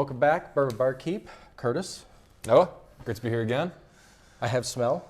Welcome back, Bourbon Barkeep. Curtis. Noah, great to be here again. I have smell.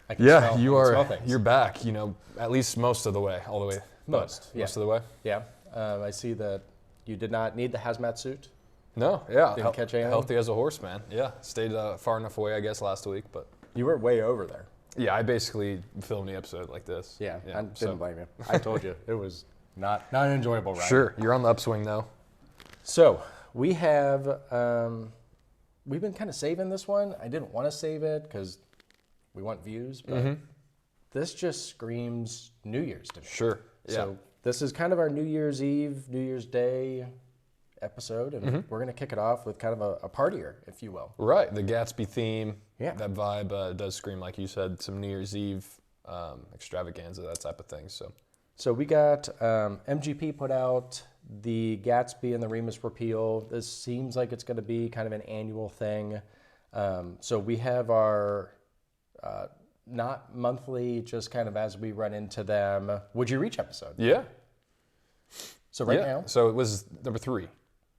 I can Yeah, smell, you I can are. smell things. You're back. You know, at least most of the way, all the way. Most of the way. Yeah. I see that you did not need the hazmat suit. No, yeah. Didn't catch anything? Healthy as a horse, man. Yeah, stayed far enough away, I guess, last week, but. You were way over there. Yeah, I basically filmed the episode like this. Yeah, I didn't blame you. I told you it was not an enjoyable ride. Sure, you're on the upswing though. So we have we've been kind of saving this one. I didn't want to save it because we want views, but this just screams New Year's to me. Sure. Yeah. So this is kind of our New Year's Eve, New Year's Day episode, and we're going to kick it off with kind of a partier, if you will. Right, the Gatsby theme. Yeah. That vibe does scream, like you said, some New Year's Eve extravaganza, that type of thing. So we got MGP put out the Gatsby and the Remus Repeal. This seems like it's going to be kind of an annual thing. So we have our not monthly, just kind of as we run into them. Would you reach episode? Yeah. So right now. So it was number 3.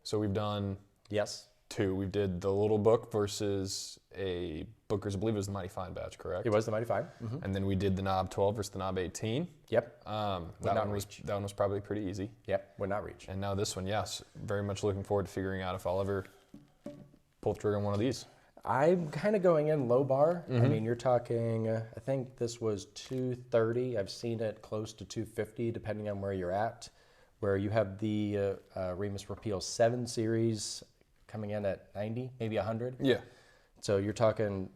So we've done Yes. 2. We did the Little Book versus a Booker's, I believe it was the Mighty Fine batch, correct? It was the Mighty Fine. And then we did the Knob 12 versus the Knob 18. Yep. That one was probably pretty easy. Yep. Would not reach. And now this one, yes, very much looking forward to figuring out if I'll ever pull the trigger on one of these. I'm kind of going in low bar. I mean, you're talking, I think this was 230. I've seen it close to 250, depending on where you're at, where you have the Remus Repeal 7 series coming in at 90, maybe 100. Yeah. So you're talking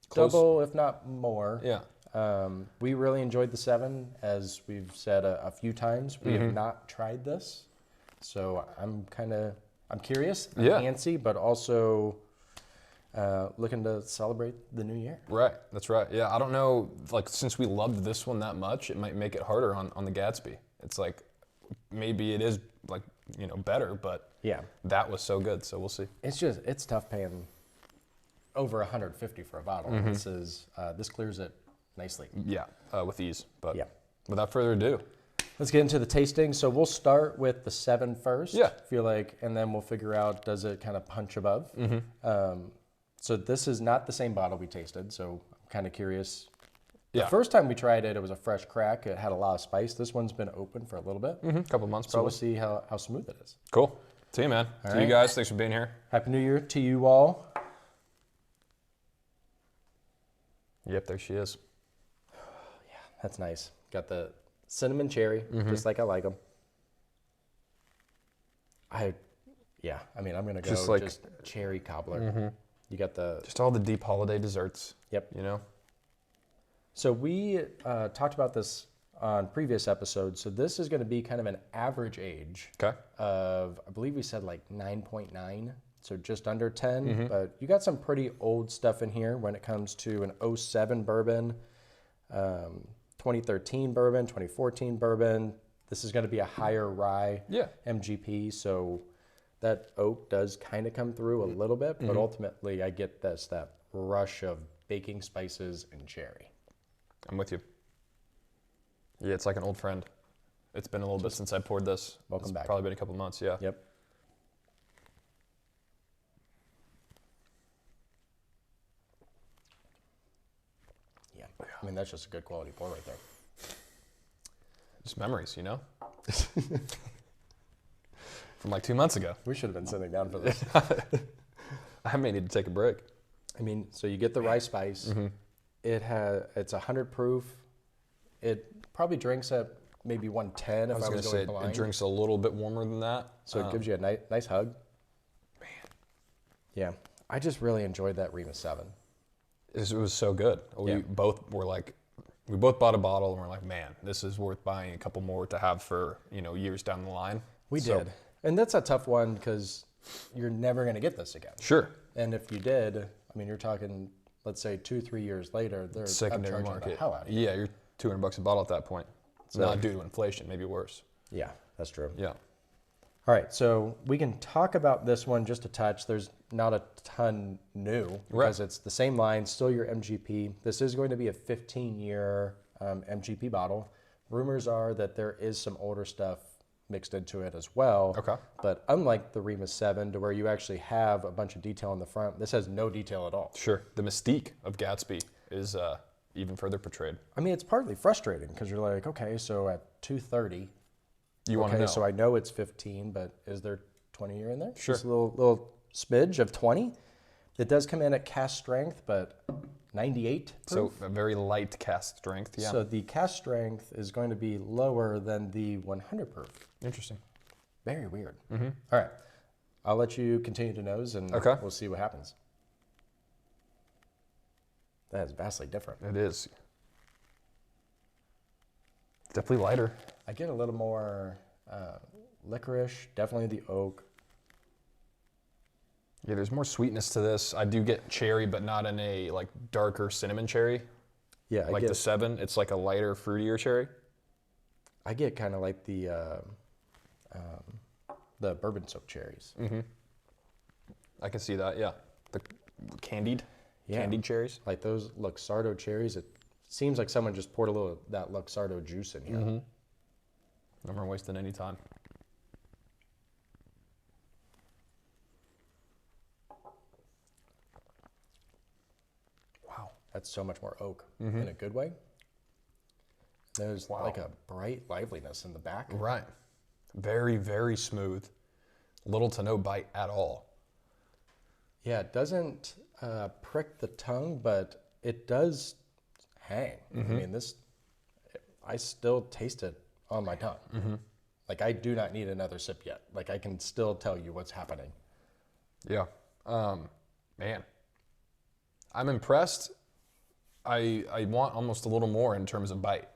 Close. double, if not more. Yeah. We really enjoyed the 7, as we've said a few times. We have not tried this, so I'm curious, I'm antsy, but also looking to celebrate the new year. Right, that's right. Yeah, I don't know, like, since we loved this one that much, it might make it harder on the Gatsby. It's like, maybe it is, like, you know, better, but Yeah. that was so good, so we'll see. It's tough paying over 150 for a bottle. This clears it nicely. Yeah, with ease. But Yeah. without further ado. Let's get into the tasting. So we'll start with the 7 first. Yeah. Feel like, and then we'll figure out, does it kind of punch above? So this is not the same bottle we tasted, so I'm kind of curious. The Yeah. first time we tried it, it was a fresh crack. It had a lot of spice. This one's been open for a little bit. A couple months So probably. we'll see how smooth it is. Cool. See you, man. See you right. guys. Thanks for being here. Happy New Year to you all. Yep, there she is. That's nice. Got the cinnamon cherry, just like I like them. I mean, I'm going to go just cherry cobbler. You got the... Just all the deep holiday desserts. Yep. You know? So we talked about this on previous episodes. So this is going to be kind of an average age Okay. of, I believe we said like 9.9, so just under 10. But you got some pretty old stuff in here when it comes to an 07 bourbon, 2013 bourbon, 2014 bourbon. This is going to be a higher rye MGP, so that oak does kind of come through a little bit, but ultimately I get that rush of baking spices and cherry. I'm with you. Yeah, it's like an old friend. It's been a little bit since I poured this. Welcome back. Probably been a couple months, yeah. Yep. Yeah. I mean, that's just a good quality pour right there. Just memories, you know? From like 2 months ago. We should have been sitting down for this. I may need to take a break. I mean, so you get the rye spice. It's 100 proof. It probably drinks at maybe 110 if I was going blind. It drinks a little bit warmer than that. So it gives you a nice hug. Man. Yeah. I just really enjoyed that Remus 7. It was so good. We both bought a bottle and we're like, man, this is worth buying a couple more to have for, you know, years down the line. We did. And that's a tough one because you're never going to get this again. Sure. And if you did, I mean, you're talking, let's say 2-3 years later, they're Secondary upcharging market. the hell out of you. Yeah, you're $200 a bottle at that point. It's not due to inflation, maybe worse. Yeah, that's true. Yeah. All right, so we can talk about this one just a touch. There's not a ton new because it's the same line, still your MGP. This is going to be a 15-year MGP bottle. Rumors are that there is some older stuff mixed into it as well. Okay. But unlike the Remus 7, to where you actually have a bunch of detail in the front, this has no detail at all. Sure. The mystique of Gatsby is even further portrayed. I mean, it's partly frustrating because you're like, okay, so at 230, You want to know. so I know it's 15, but is there 20 year in there? Sure. Just a little smidge of 20. It does come in at cast strength, but 98 proof. So a very light cast strength, yeah. So the cast strength is going to be lower than the 100 proof. Interesting. Very weird. All right. I'll let you continue to nose and Okay. we'll see what happens. That is vastly different. It is. Definitely lighter. I get a little more licorice, definitely the oak. Yeah, there's more sweetness to this. I do get cherry, but not in a like darker cinnamon cherry. Yeah, Like the 7, it's like a lighter, fruitier cherry. I get kind of like the bourbon soaked cherries. I can see that, yeah. The candied cherries. Like those Luxardo cherries. It seems like someone just poured a little of that Luxardo juice in here. No more wasting any time. Wow. That's so much more oak in a good way. There's like a bright liveliness in the back. Right. Very, very smooth. Little to no bite at all. Yeah, it doesn't prick the tongue, but it does hang. I mean, I still taste it on my tongue. Like, I do not need another sip yet. Like, I can still tell you what's happening. Yeah. Man. I'm impressed. I want almost a little more in terms of bite.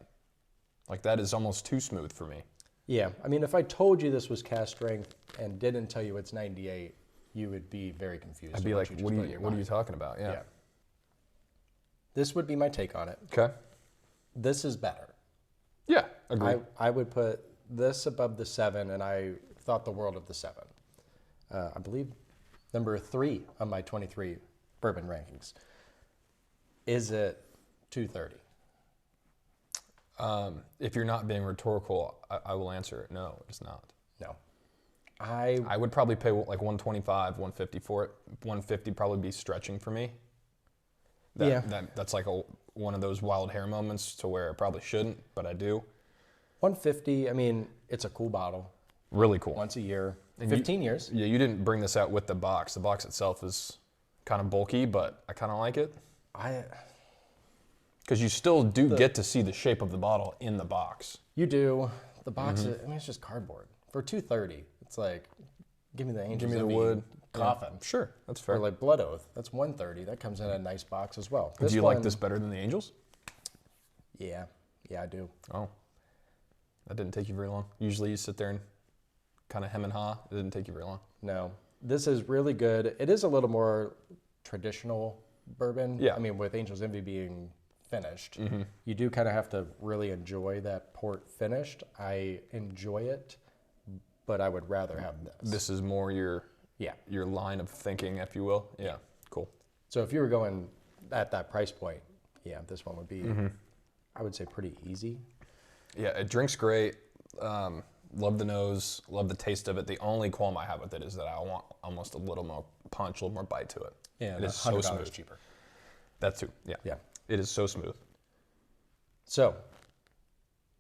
Like, that is almost too smooth for me. Yeah, I mean, if I told you this was cast strength and didn't tell you it's 98, you would be very confused. I'd be like, what are you talking about? Yeah. This would be my take on it. Okay. This is better. Yeah, agree. I would put this above the 7, and I thought the world of the 7. I believe number 3 on my 23 bourbon rankings. Is it 230? If you're not being rhetorical, I will answer it. No, it's not. No. I would probably pay like 125, 150 for it. 150 probably be stretching for me. That's like one of those wild hair moments to where I probably shouldn't, but I do. 150, I mean, it's a cool bottle. Really cool. Once a year. 15 years. Yeah, you didn't bring this out with the box. The box itself is kind of bulky, but I kind of like it. Because you still do get to see the shape of the bottle in the box. You do. The box, I mean, it's just cardboard. For 230, it's like, give me the Angels Give me the Envy wood. coffin. Yeah. Sure, that's fair. Or like Blood Oath, that's 130. That comes in a nice box as well. Do you like this better than the Angels? Yeah, I do. Oh, that didn't take you very long. Usually you sit there and kind of hem and haw. It didn't take you very long. No, this is really good. It is a little more traditional bourbon. Yeah. I mean, with Angels Envy being finished, you do kind of have to really enjoy that port finished. I enjoy it, but I would rather have this. This is more your line of thinking, if you will. Yeah, cool. So if you were going at that price point, this one would be, I would say, pretty easy. Yeah, it drinks great. Love the nose, love the taste of it. The only qualm I have with it is that I want almost a little more punch, a little more bite to it. Yeah, it is so smooth. cheaper. That too. Yeah. It is so smooth. So,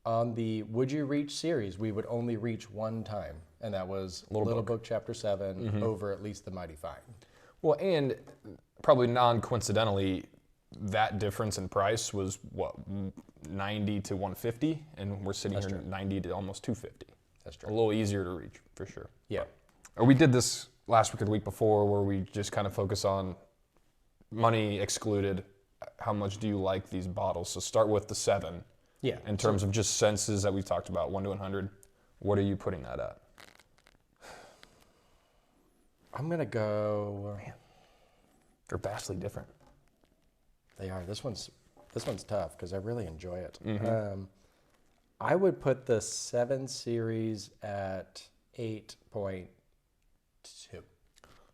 on the Would You Reach series, we would only reach one time, and that was Little Book Chapter 7 over at least the Mighty Fine. Well, and probably non-coincidentally, that difference in price was, 90 to 150, and we're sitting here 90 to almost 250. That's true. A little easier to reach, for sure. Yeah. Or we did this last week or the week before where we just kind of focus on money excluded. How much do you like these bottles? So start with the 7. Yeah. In terms of just senses that we've talked about, 1 to 100, what are you putting that at? I'm going to go... Man. They're vastly different. They are. This one's tough because I really enjoy it. I would put the 7 series at 8.2.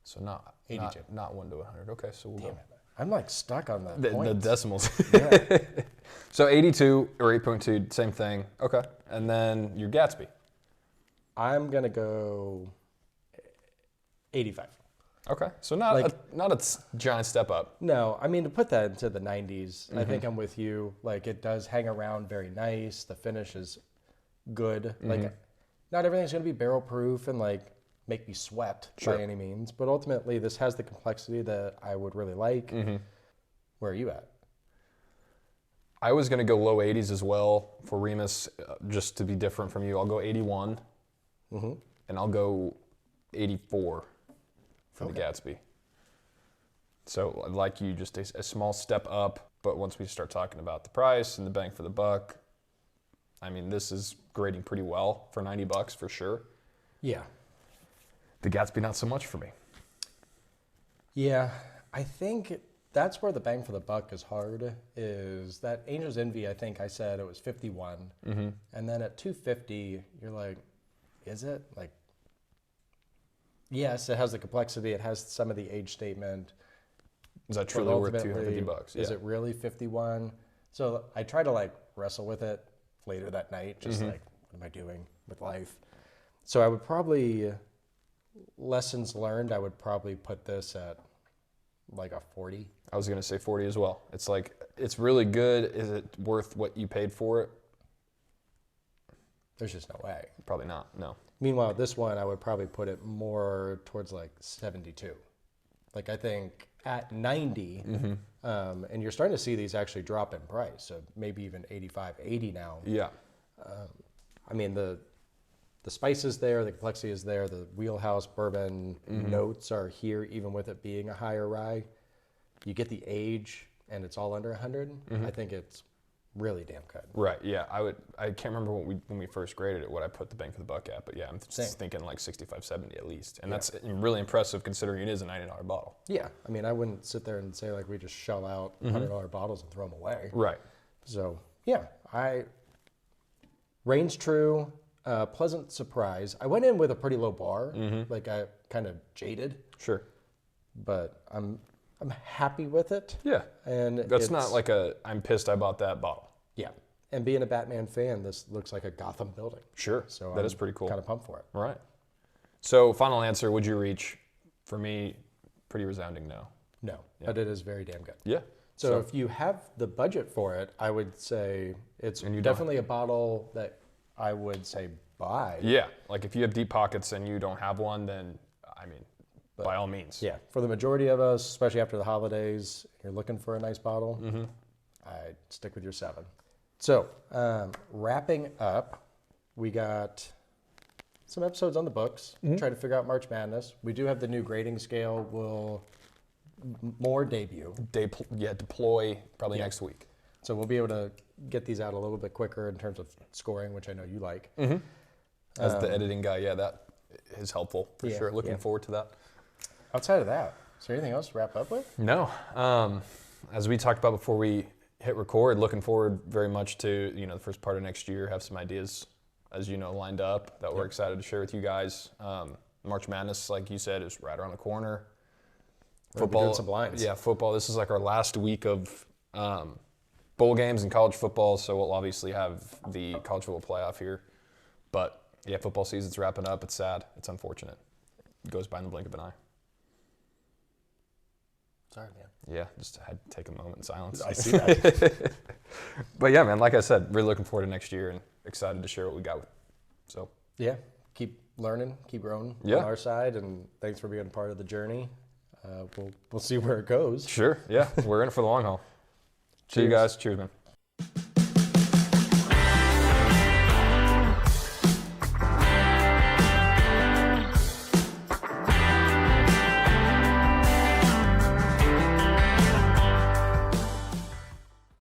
So not 82. Not 1 to 100. Okay, so we'll go. Damn it. I'm like stuck on The points. decimals. Yeah. So 82 or 8.2, same thing. Okay. And then your Gatsby. I'm going to go 85. Okay, so not a giant step up. No, I mean, to put that into the 90s, I think I'm with you. Like, it does hang around very nice. The finish is good. Like, not everything's going to be barrel proof and, like, make me sweat by any means. But ultimately, this has the complexity that I would really like. Where are you at? I was going to go low 80s as well for Remus, just to be different from you. I'll go 81, and I'll go 84 for the Gatsby. So like you, just a small step up, but once we start talking about the price and the bang for the buck, I mean, this is grading pretty well for $90 for sure. Yeah. The Gatsby, not so much for me. Yeah, I think that's where the bang for the buck is hard, is that Angel's Envy, I think I said it was 51. And then at 250, you're like, is it? Like, yes, it has the complexity. It has some of the age statement. Is that truly worth $250? Is it really 51? So I try to like wrestle with it later that night, just like, what am I doing with life? So I would probably, lessons learned, I would probably put this at like a 40. I was going to say 40 as well. It's like, it's really good. Is it worth what you paid for it? There's just no way. Probably not, no. Meanwhile, this one, I would probably put it more towards like 72. Like, I think at 90, and you're starting to see these actually drop in price. So maybe even 85, 80 now. Yeah. I mean, the spice is there, the complexity is there, the wheelhouse bourbon notes are here, even with it being a higher rye. You get the age, and it's all under 100. I think it's really damn good. Right. Yeah. I can't remember when we first graded it, what I put the bang for the buck at, but yeah, I'm thinking like 65, 70 at least, and that's really impressive considering it is a $90 bottle. Yeah. I mean, I wouldn't sit there and say like we just shell out $100 bottles and throw them away. Right. So yeah, reigns true. Pleasant surprise. I went in with a pretty low bar, like I kind of jaded. Sure. But I'm happy with it. Yeah. And that's not like I'm pissed I bought that bottle. Yeah. And being a Batman fan, this looks like a Gotham building. Sure. So that is pretty cool. Kind of pumped for it. Right. So final answer, would you reach? For me, pretty resounding no. No. Yeah. But it is very damn good. Yeah. So if you have the budget for it, I would say it's definitely a bottle that I would say buy. Yeah. Like if you have deep pockets and you don't have one, then I mean, by all means. Yeah. For the majority of us, especially after the holidays, you're looking for a nice bottle, I'd stick with your 7. So wrapping up, we got some episodes on the books. Try to figure out March Madness. We do have the new grading scale. Will more debut. Deploy probably next week. So we'll be able to get these out a little bit quicker in terms of scoring, which I know you like. As the editing guy, that is helpful for sure. Looking forward to that. Outside of that, is there anything else to wrap up with? No. As we talked about before we hit record, looking forward very much to the first part of next year. Have some ideas, as you know, lined up that we're excited to share with you guys. March Madness, like you said, is right around the corner. Football, doing some blinds. Yeah, football. This is like our last week of bowl games and college football, so we'll obviously have the college football playoff here. But yeah, football season's wrapping up. It's sad. It's unfortunate. It goes by in the blink of an eye. Sorry, man. Yeah, just had to take a moment in silence. I see that. But yeah, man, like I said, really looking forward to next year and excited to share what we got. So yeah, keep learning, keep growing on our side, and thanks for being part of the journey. We'll see where it goes. Sure, yeah. We're in it for the long haul. See you guys. Cheers, man.